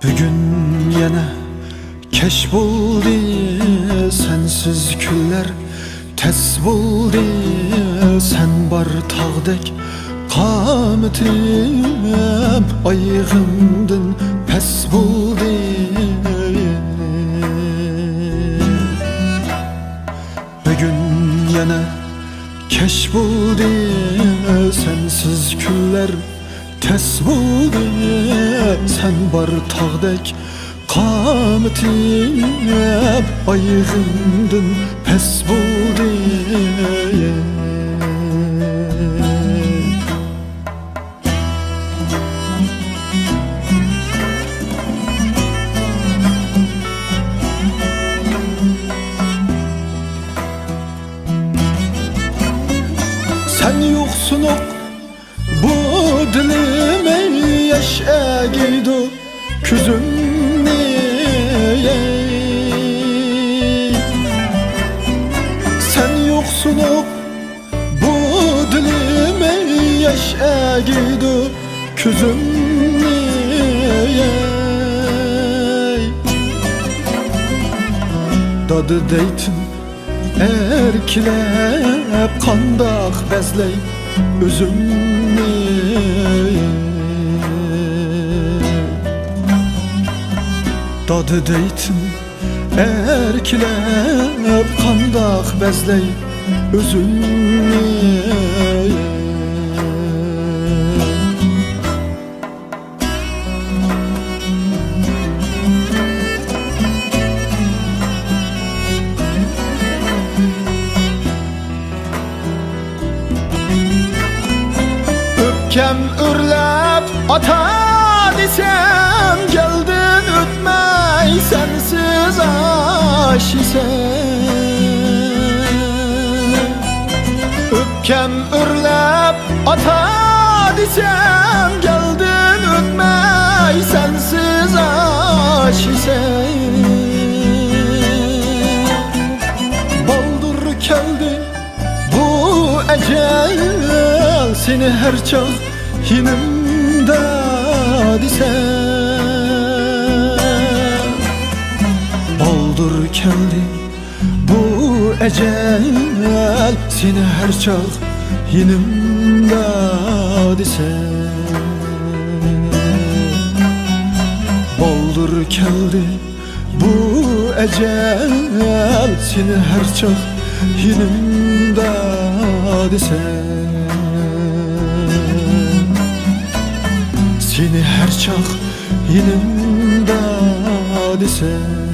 Bugün yana keş buldu, sensiz küller tez buldu. Sen bar tağdek qametim, ayığımdın pes buldu. Bugün yana keş buldu, sensiz küller tez buldu. Sen bar tağdek qametim, ayığımdın pes buldu. Sen yoksun ok bu dilime, yaşa gidiyor küzüm niye? Sen yoksun ok bu dilime, yaşa gidiyor küzüm niye? Dadı deytin erkilep qandaq bezley özümni. Dadı deytin erkilep qandaq bezley özümni. Öpkem ürlep ata desem, geldin ötmey sensiz aşisen. Öpkem ürlep ata desem, geldin ötmey sensiz aşisen. Baldır keldi bu ecel, seni her çağ hinimde desem. Baldır keldi bu ecel, seni her çağ hinimde desem. Baldır keldi bu ecel, seni her çağ hinimde desem. Seni her çağ yanımda desem.